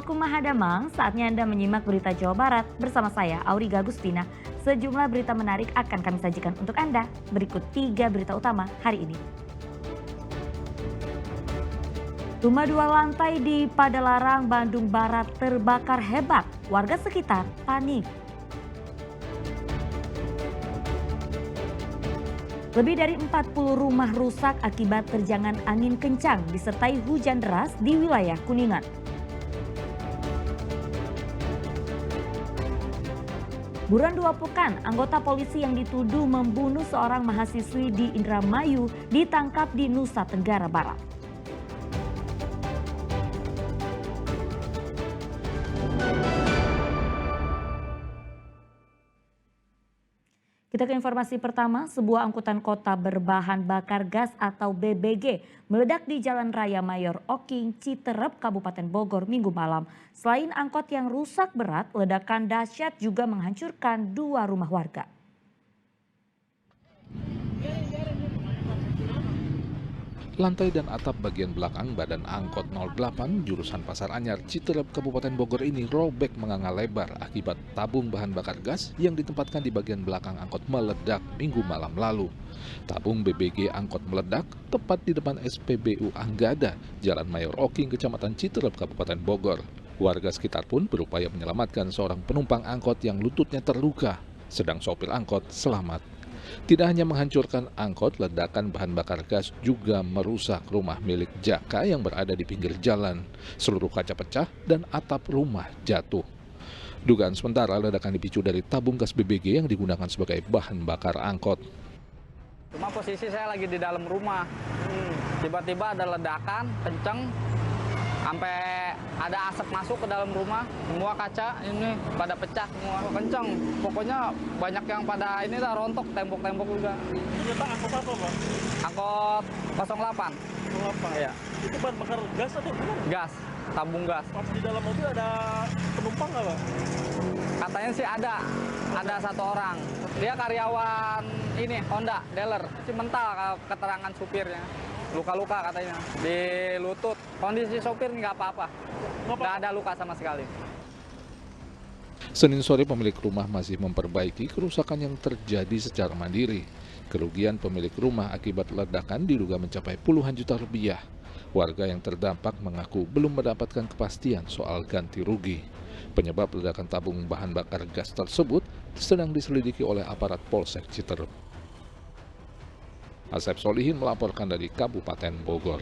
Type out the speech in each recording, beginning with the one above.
Assalamualaikum Mahadamang, saatnya Anda menyimak berita Jawa Barat bersama saya, Auriga Agustina. Sejumlah berita menarik akan kami sajikan untuk Anda. Berikut 3 berita utama hari ini. Rumah 2 lantai di Padalarang, Bandung Barat terbakar hebat. Warga sekitar panik. Lebih dari 40 rumah rusak akibat terjangan angin kencang disertai hujan deras di wilayah Kuningan. Buron 2 pekan, anggota polisi yang dituduh membunuh seorang mahasiswi di Indramayu ditangkap di Nusa Tenggara Barat. Kita ke informasi pertama, sebuah angkutan kota berbahan bakar gas atau BBG meledak di Jalan Raya Mayor Oking, Citerep, Kabupaten Bogor Minggu malam. Selain angkot yang rusak berat, ledakan dahsyat juga menghancurkan 2 rumah warga. Lantai dan atap bagian belakang badan angkot 08 jurusan Pasar Anyar, Citerep, Kabupaten Bogor ini robek menganga lebar akibat tabung bahan bakar gas yang ditempatkan di bagian belakang angkot meledak Minggu malam lalu. Tabung BBG angkot meledak tepat di depan SPBU Anggada, Jalan Mayor Oking, Kecamatan Citerep, Kabupaten Bogor. Warga sekitar pun berupaya menyelamatkan seorang penumpang angkot yang lututnya terluka, sedang sopir angkot selamat. Tidak hanya menghancurkan angkot, ledakan bahan bakar gas juga merusak rumah milik Jaka yang berada di pinggir jalan. Seluruh kaca pecah dan atap rumah jatuh. Dugaan sementara ledakan dipicu dari tabung gas BBG yang digunakan sebagai bahan bakar angkot. Cuma posisi saya lagi di dalam rumah. Tiba-tiba ada ledakan kenceng. Sampai ada asap masuk ke dalam rumah, semua kaca ini pada pecah semua, kenceng. Pokoknya banyak yang pada ini lah rontok, tembok-tembok juga. Ini Pak, angkot apa Pak? Angkot 08. 08? Iya. Itu bahan bakar gas atau gimana? Gas, tabung gas. Pas di dalam mobil ada penumpang nggak Pak? Katanya sih ada 1 orang. Dia karyawan ini, Honda, dealer. Si mental keterangan supirnya. Luka-luka katanya, di lutut. Kondisi sopir nggak apa-apa, nggak ada luka sama sekali. Senin sore pemilik rumah masih memperbaiki kerusakan yang terjadi secara mandiri. Kerugian pemilik rumah akibat ledakan diduga mencapai puluhan juta rupiah. Warga yang terdampak mengaku belum mendapatkan kepastian soal ganti rugi. Penyebab ledakan tabung bahan bakar gas tersebut sedang diselidiki oleh aparat Polsek Citerep. Asep Solihin melaporkan dari Kabupaten Bogor.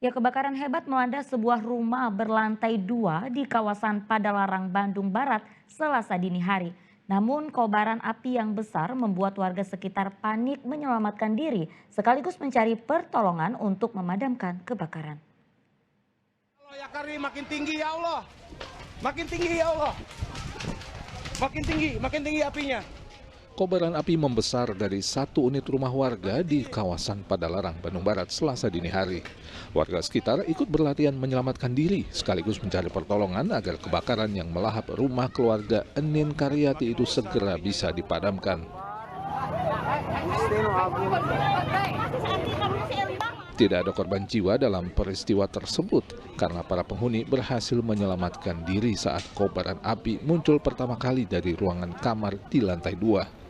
Ya, kebakaran hebat melanda sebuah rumah berlantai 2 di kawasan Padalarang, Bandung Barat, Selasa dini hari. Namun kobaran api yang besar membuat warga sekitar panik menyelamatkan diri sekaligus mencari pertolongan untuk memadamkan kebakaran. Allah ya Karim, makin tinggi ya Allah. Makin tinggi ya Allah. Makin tinggi apinya. Kobaran api membesar dari 1 unit rumah warga di kawasan Padalarang, Bandung Barat, Selasa dini hari. Warga sekitar ikut berlarian menyelamatkan diri sekaligus mencari pertolongan agar kebakaran yang melahap rumah keluarga Enin Karyati itu segera bisa dipadamkan. Tidak ada korban jiwa dalam peristiwa tersebut karena para penghuni berhasil menyelamatkan diri saat kobaran api muncul pertama kali dari ruangan kamar di lantai 2.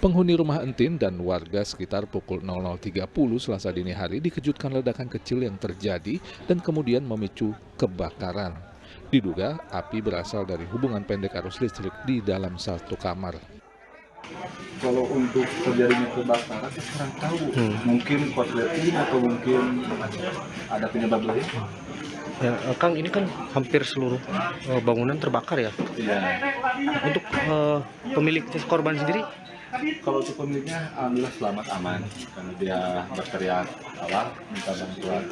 Penghuni rumah Entin dan warga sekitar pukul 00.30 Selasa dini hari dikejutkan ledakan kecil yang terjadi dan kemudian memicu kebakaran. Diduga api berasal dari hubungan pendek arus listrik di dalam satu kamar. Kalau untuk terjadinya kebakaran saya kurang tahu, mungkin korsleting atau mungkin ada penyebab lain. Ya, Kang, ini kan hampir seluruh bangunan terbakar ya. Iya. Untuk pemilik korban sendiri, Kalau untuk pemiliknya alhamdulillah selamat aman karena dia berteriak minta bantuan.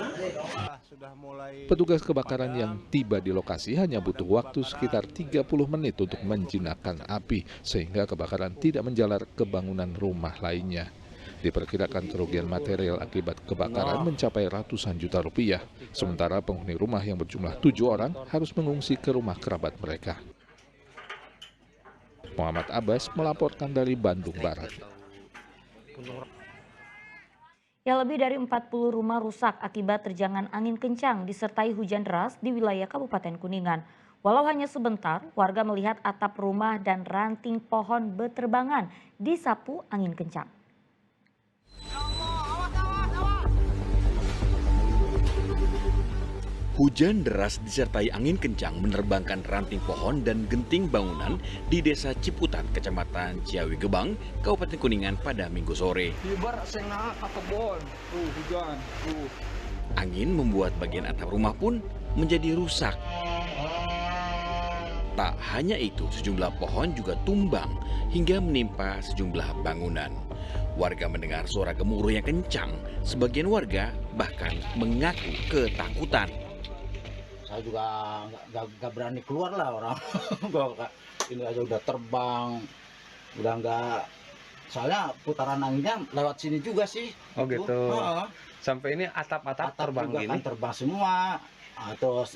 Petugas kebakaran yang tiba di lokasi hanya butuh waktu sekitar 30 menit untuk menjinakkan api sehingga kebakaran tidak menjalar ke bangunan rumah lainnya. Diperkirakan kerugian material akibat kebakaran mencapai ratusan juta rupiah. Sementara penghuni rumah yang berjumlah 7 orang harus mengungsi ke rumah kerabat mereka. Muhammad Abbas melaporkan dari Bandung Barat. Ya, lebih dari 40 rumah rusak akibat terjangan angin kencang disertai hujan deras di wilayah Kabupaten Kuningan. Walau hanya sebentar, warga melihat atap rumah dan ranting pohon berterbangan disapu angin kencang. Hujan deras disertai angin kencang menerbangkan ranting pohon dan genting bangunan di Desa Ciputat, Kecamatan Ciawi Gebang, Kabupaten Kuningan pada Minggu sore. Angin membuat bagian atap rumah pun menjadi rusak. Tak hanya itu, sejumlah pohon juga tumbang hingga menimpa sejumlah bangunan. Warga mendengar suara gemuruh yang kencang. Sebagian warga bahkan mengaku ketakutan. Saya juga nggak berani keluar lah orang. Ini aja udah terbang, udah nggak. Soalnya putaran anginnya lewat sini juga sih. Oh gitu. Sampai ini atap-atap terbang juga gini. Kan terbang semua. Terus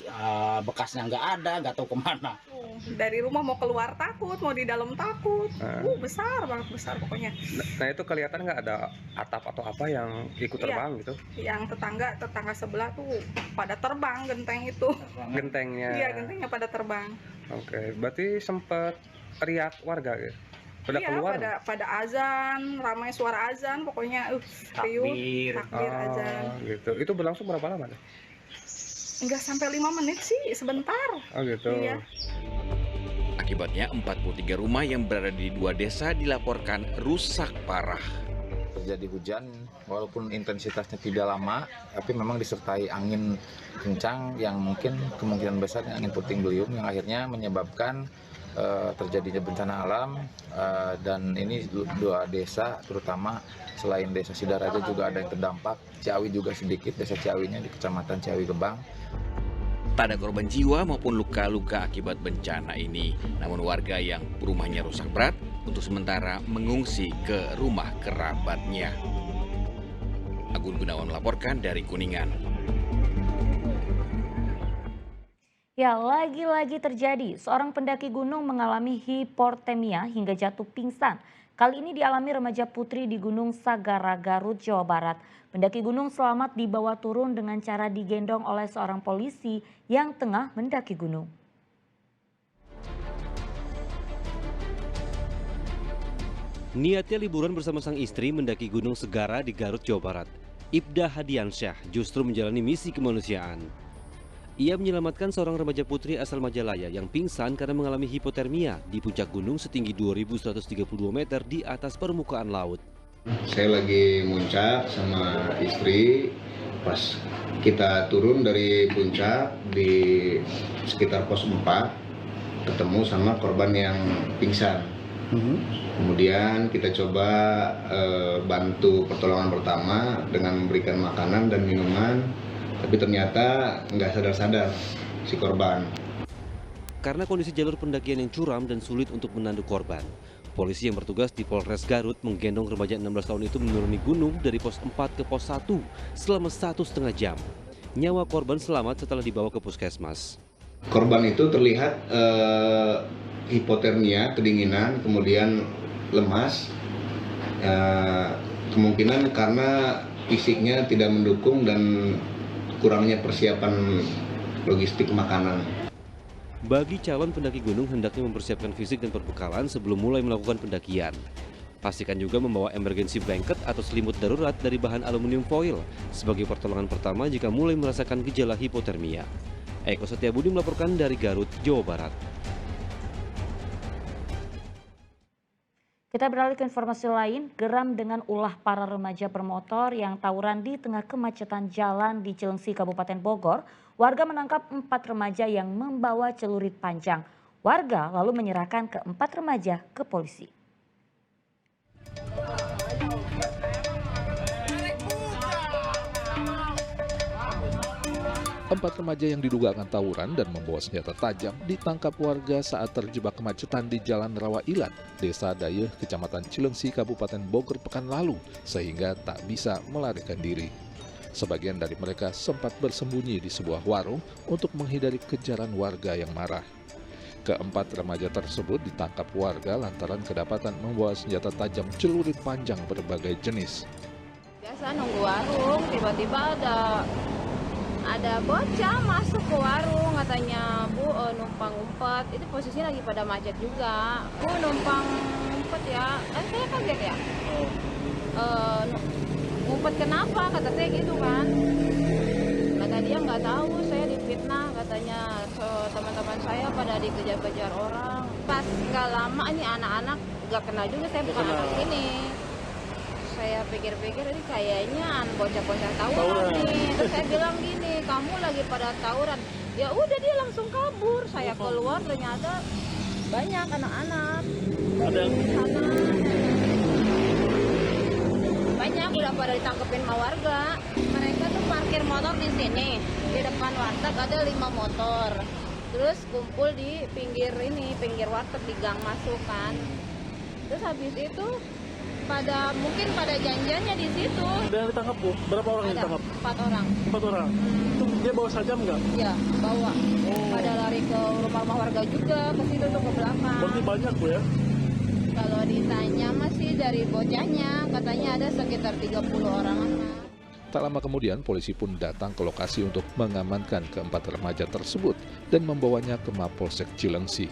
bekasnya nggak tahu kemana. Dari rumah mau keluar takut, mau di dalam takut. Besar banget, besar pokoknya. Nah itu kelihatan nggak ada atap atau apa yang ikut terbang gitu? Yang tetangga sebelah tuh pada terbang genteng itu. Gentengnya? Iya, gentengnya pada terbang. Oke, berarti sempat teriak warga gitu? Pada keluar? Pada azan, ramai suara azan, pokoknya takbir azan. Gitu. Itu berlangsung berapa lama? Enggak sampai 5 menit sih, sebentar. Oh gitu. Iya. Akibatnya 43 rumah yang berada di 2 desa dilaporkan rusak parah. Terjadi hujan walaupun intensitasnya tidak lama, tapi memang disertai angin kencang yang mungkin kemungkinan besarnya angin puting beliung yang akhirnya menyebabkan terjadinya bencana alam, dan ini 2 desa terutama selain desa Sidaraja juga ada yang terdampak. Ciawi juga sedikit, desa Ciawinya di Kecamatan Ciawi Gebang. Tak ada korban jiwa maupun luka-luka akibat bencana ini. Namun warga yang rumahnya rusak berat untuk sementara mengungsi ke rumah kerabatnya. Agun Gunawan melaporkan dari Kuningan. Ya, lagi-lagi terjadi. Seorang pendaki gunung mengalami hipotermia hingga jatuh pingsan. Kali ini dialami remaja putri di Gunung Sagara, Garut, Jawa Barat. Pendaki gunung selamat dibawa turun dengan cara digendong oleh seorang polisi yang tengah mendaki gunung. Niatnya liburan bersama sang istri mendaki Gunung Segara di Garut, Jawa Barat. Ibda Hadiansyah justru menjalani misi kemanusiaan. Ia menyelamatkan seorang remaja putri asal Majalaya yang pingsan karena mengalami hipotermia di puncak gunung setinggi 2.132 meter di atas permukaan laut. Saya lagi muncak sama istri, pas kita turun dari puncak di sekitar pos 4, ketemu sama korban yang pingsan. Kemudian kita coba bantu pertolongan pertama dengan memberikan makanan dan minuman, tapi ternyata nggak sadar-sadar si korban. Karena kondisi jalur pendakian yang curam dan sulit untuk menanduk korban, polisi yang bertugas di Polres Garut menggendong remaja 16 tahun itu menuruni gunung dari pos 4 ke pos 1 selama 1,5 jam. Nyawa korban selamat setelah dibawa ke puskesmas. Korban itu terlihat hipotermia, kedinginan, kemudian lemas. Kemungkinan karena fisiknya tidak mendukung dan kurangnya persiapan logistik makanan. Bagi calon pendaki gunung hendaknya mempersiapkan fisik dan perbekalan sebelum mulai melakukan pendakian. Pastikan juga membawa emergency blanket atau selimut darurat dari bahan aluminium foil sebagai pertolongan pertama jika mulai merasakan gejala hipotermia. Eko Setiabudi melaporkan dari Garut, Jawa Barat. Kita beralih ke informasi lain, geram dengan ulah para remaja bermotor yang tawuran di tengah kemacetan jalan di Cilengsi, Kabupaten Bogor. Warga menangkap 4 remaja yang membawa celurit panjang. Warga lalu menyerahkan ke-4 remaja ke polisi. Empat remaja yang diduga akan tawuran dan membawa senjata tajam ditangkap warga saat terjebak kemacetan di Jalan Rawa Ilat, Desa Dayeh, Kecamatan Cilengsi, Kabupaten Bogor pekan lalu, sehingga tak bisa melarikan diri. Sebagian dari mereka sempat bersembunyi di sebuah warung untuk menghindari kejaran warga yang marah. Keempat remaja tersebut ditangkap warga lantaran kedapatan membawa senjata tajam celurit panjang berbagai jenis. Biasa biasa nunggu warung, tiba-tiba ada bocah masuk ke warung, katanya, Bu, numpang ngumpet. Itu posisinya lagi pada macet juga. Bu, numpang ngumpet ya. Saya kaget ya. Ngumpet kenapa? Kata saya gitu kan. Kata dia nggak tahu, saya difitnah katanya. Teman-teman saya pada dikejar-kejar orang. Pas nggak lama ini anak-anak nggak kenal juga, saya bukan anak ini. Saya pikir-pikir ini kayaknya bocah-bocah tawuran nih. Terus saya bilang gini, kamu lagi pada tawuran. Ya udah dia langsung kabur. Saya keluar ternyata banyak anak-anak dari sana. Banyak udah pada ditangkepin sama warga. Mereka tuh parkir motor di sini. Di depan warteg ada 5 motor. Terus kumpul di pinggir warteg di gang masuk kan. Terus habis itu mungkin pada janjiannya di situ. Ada yang ditangkap, Bu? Berapa orang yang ditangkap? 4 orang. 4 orang. Itu dia bawa sajam nggak? Iya, bawa. Pada lari ke rumah-rumah warga juga, ke situ tuh ke belakang. Berarti banyak, Bu ya? Kalau ditanya masih dari bocahnya, katanya ada sekitar 30 orang anak. Tak lama kemudian, polisi pun datang ke lokasi untuk mengamankan keempat remaja tersebut dan membawanya ke Mapolsek Cilengsi.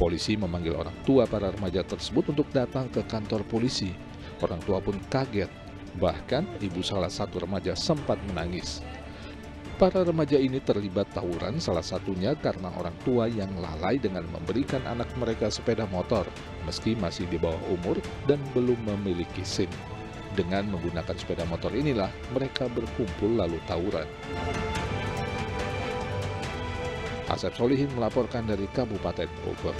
Polisi memanggil orang tua para remaja tersebut untuk datang ke kantor polisi. Orang tua pun kaget, bahkan ibu salah satu remaja sempat menangis. Para remaja ini terlibat tawuran, salah satunya karena orang tua yang lalai dengan memberikan anak mereka sepeda motor, meski masih di bawah umur dan belum memiliki SIM. Dengan menggunakan sepeda motor inilah mereka berkumpul lalu tawuran. Asep Solihin melaporkan dari Kabupaten Bogor.